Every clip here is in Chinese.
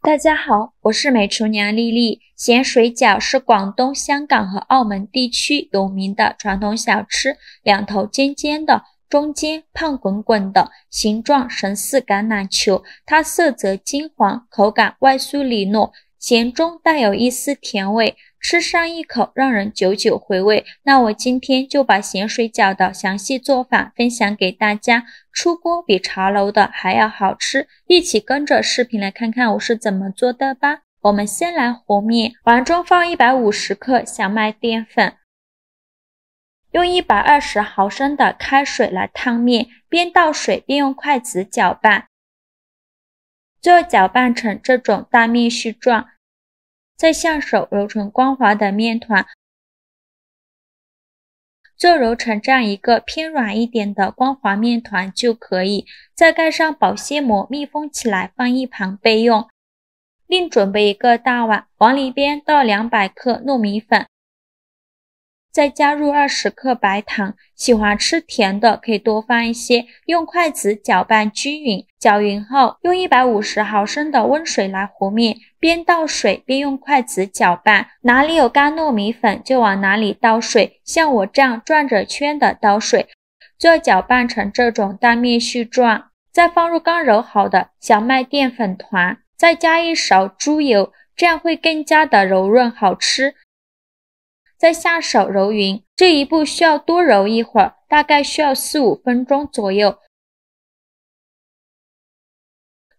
大家好，我是美厨娘丽丽。咸水饺是广东、香港和澳门地区有名的传统小吃，两头尖尖的，中间胖滚滚的，形状神似橄榄球。它色泽金黄，口感外酥里糯，咸中带有一丝甜味，吃上一口让人久久回味。那我今天就把咸水饺的详细做法分享给大家，出锅比茶楼的还要好吃，一起跟着视频来看看我是怎么做的吧。我们先来和面，碗中放150克小麦淀粉，用120毫升的开水来烫面，边倒水边用筷子搅拌，最后搅拌成这种大面絮状，再下手揉成光滑的面团，就揉成这样一个偏软一点的光滑面团就可以，再盖上保鲜膜密封起来放一旁备用。另准备一个大碗，往里边倒200克糯米粉，再加入20克白糖，喜欢吃甜的可以多放一些，用筷子搅拌均匀，搅匀后用150毫升的温水来和面，边倒水边用筷子搅拌，哪里有干糯米粉就往哪里倒水，像我这样转着圈的倒水，最后搅拌成这种大面絮状，再放入刚揉好的小麦淀粉团，再加一勺猪油，这样会更加的柔润好吃。再下手揉匀，这一步需要多揉一会儿，大概需要4-5分钟左右，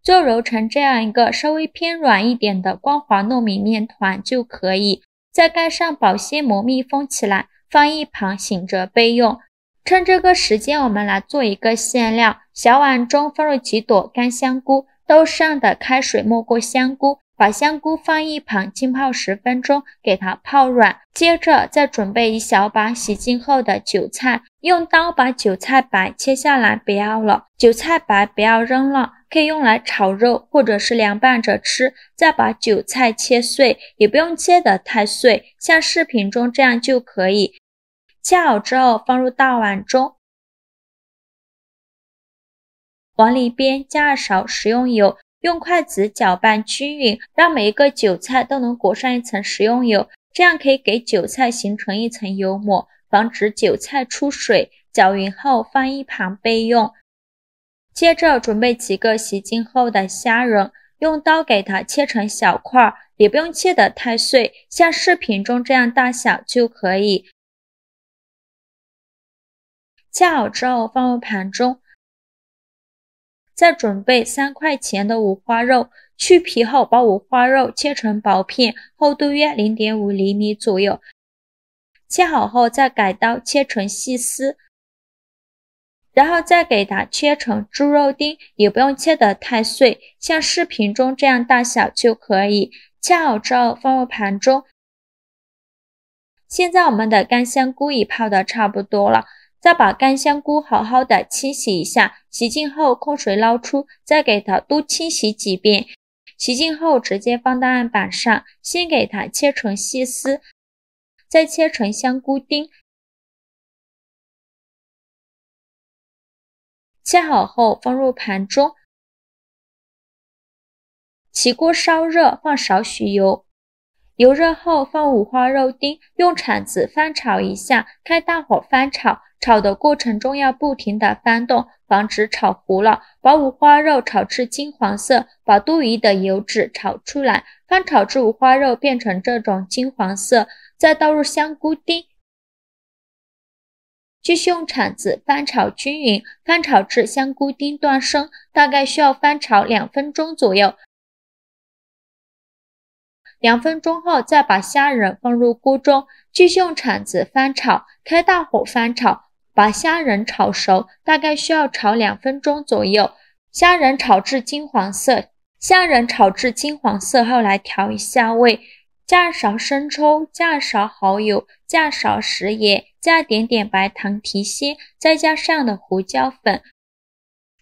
就揉成这样一个稍微偏软一点的光滑糯米面团就可以，再盖上保鲜膜密封起来，放一旁醒着备用。趁这个时间我们来做一个馅料，小碗中放入几朵干香菇，豆上的开水没过香菇，把香菇放一旁浸泡10分钟，给它泡软。接着再准备一小把洗净后的韭菜，用刀把韭菜白切下来不要了，韭菜白不要扔了，可以用来炒肉或者是凉拌着吃。再把韭菜切碎，也不用切得太碎，像视频中这样就可以。切好之后放入大碗中，往里边加2勺食用油，用筷子搅拌均匀，让每一个韭菜都能裹上一层食用油，这样可以给韭菜形成一层油膜，防止韭菜出水。搅匀后放一旁备用。接着准备几个洗净后的虾仁，用刀给它切成小块，也不用切得太碎，像视频中这样大小就可以。切好之后放入盘中，再准备3块钱的五花肉，去皮后把五花肉切成薄片，厚度约0.5厘米左右。切好后再改刀切成细丝，然后再给它切成猪肉丁，也不用切得太碎，像视频中这样大小就可以。切好之后放入盘中。现在我们的干香菇已泡得差不多了，再把干香菇好好的清洗一下，洗净后控水捞出，再给它多清洗几遍。洗净后直接放到案板上，先给它切成细丝，再切成香菇丁。切好后放入盘中，起锅烧热，放少许油。油热后放五花肉丁，用铲子翻炒一下，开大火翻炒，炒的过程中要不停的翻动，防止炒糊了。把五花肉炒至金黄色，把多余的油脂炒出来，翻炒至五花肉变成这种金黄色，再倒入香菇丁，继续用铲子翻炒均匀，翻炒至香菇丁断生，大概需要翻炒2分钟左右。2分钟后再把虾仁放入锅中，继续用铲子翻炒，开大火翻炒，把虾仁炒熟，大概需要炒2分钟左右。虾仁炒至金黄色，后来调一下味，加2勺生抽，加2勺蚝油，加2勺食盐，加点点白糖提鲜，再加上的胡椒粉，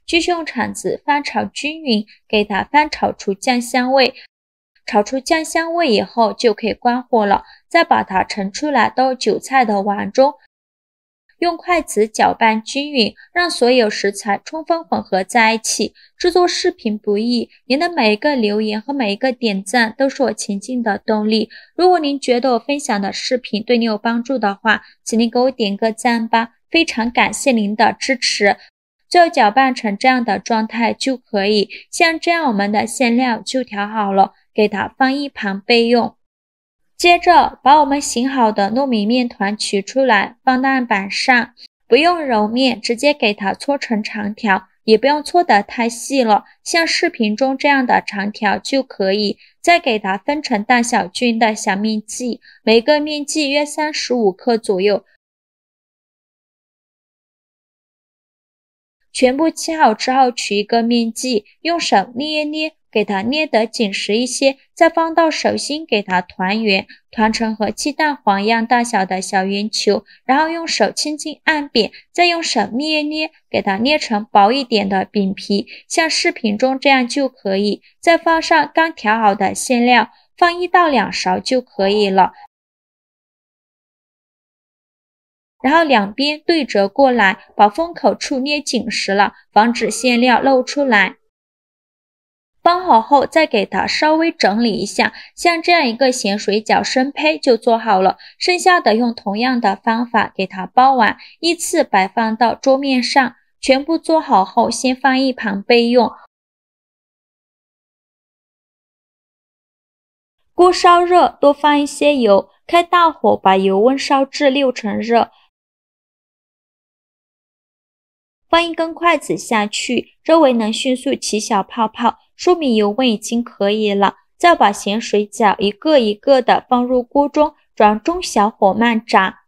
继续用铲子翻炒均匀，给它翻炒出酱香味。炒出酱香味以后就可以关火了，再把它盛出来到韭菜的碗中，用筷子搅拌均匀，让所有食材充分混合在一起。制作视频不易，您的每一个留言和每一个点赞都是我前进的动力。如果您觉得我分享的视频对你有帮助的话，请您给我点个赞吧，非常感谢您的支持。最后搅拌成这样的状态就可以，像这样我们的馅料就调好了，给它放一旁备用。接着把我们醒好的糯米面团取出来，放到案板上，不用揉面，直接给它搓成长条，也不用搓得太细了，像视频中这样的长条就可以。再给它分成大小均的小面剂，每个面剂约35克左右。全部沏好之后，取一个面剂，用手捏一捏，给它捏得紧实一些，再放到手心给它团圆，团成和鸡蛋黄一样大小的小圆球，然后用手轻轻按扁，再用手捏一捏，给它捏成薄一点的饼皮，像视频中这样就可以。再放上刚调好的馅料，放1到2勺就可以了。然后两边对折过来，把封口处捏紧实了，防止馅料漏出来。包好后再给它稍微整理一下，像这样一个咸水饺生胚就做好了，剩下的用同样的方法给它包完，依次摆放到桌面上。全部做好后先放一旁备用。锅烧热，多放一些油，开大火把油温烧至6成热。放一根筷子下去，周围能迅速起小泡泡，说明油温已经可以了。再把咸水饺一个一个的放入锅中，转中小火慢炸。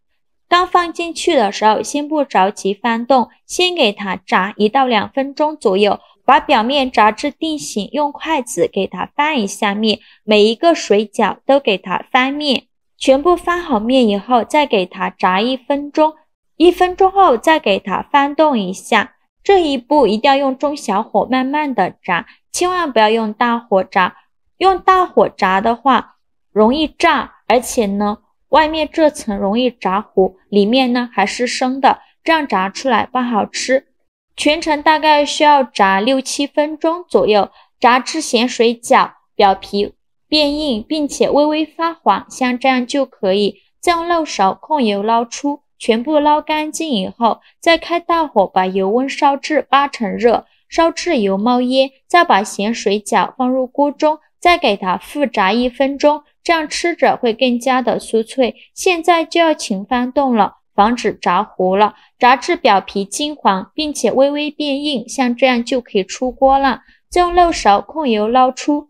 刚放进去的时候，先不着急翻动，先给它炸1到2分钟左右，把表面炸至定型，用筷子给它翻一下面，每一个水饺都给它翻面。全部翻好面以后，再给它炸1分钟。1分钟后再给它翻动一下，这一步一定要用中小火慢慢的炸，千万不要用大火炸。用大火炸的话容易炸，而且呢外面这层容易炸糊，里面呢还是生的，这样炸出来不好吃。全程大概需要炸6、7分钟左右，炸至咸水饺表皮变硬并且微微发黄，像这样就可以。再用漏勺控油捞出，全部捞干净以后，再开大火把油温烧至8成热，烧至油冒烟，再把咸水饺放入锅中，再给它复炸1分钟，这样吃着会更加的酥脆。现在就要勤翻动了，防止炸糊了，炸至表皮金黄并且微微变硬，像这样就可以出锅了。再用漏勺控油捞出，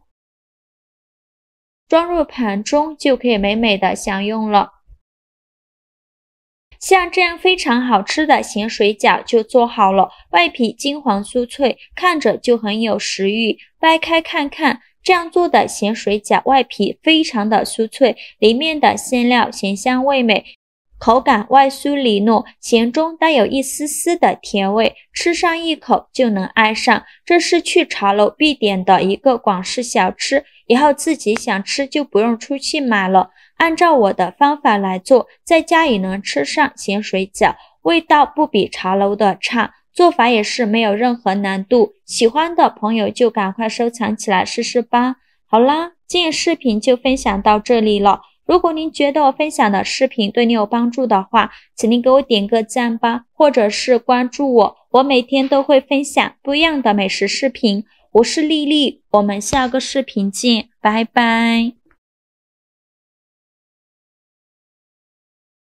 装入盘中，就可以美美的享用了。像这样非常好吃的咸水饺就做好了，外皮金黄酥脆，看着就很有食欲。掰开看看，这样做的咸水饺外皮非常的酥脆，里面的馅料咸香味美，口感外酥里糯，咸中带有一丝丝的甜味，吃上一口就能爱上。这是去茶楼必点的一个广式小吃，以后自己想吃就不用出去买了。按照我的方法来做，在家也能吃上咸水饺，味道不比茶楼的差，做法也是没有任何难度。喜欢的朋友就赶快收藏起来试试吧。好啦，今天视频就分享到这里了。如果您觉得我分享的视频对你有帮助的话，请您给我点个赞吧，或者是关注我，我每天都会分享不一样的美食视频。我是丽丽，我们下个视频见，拜拜。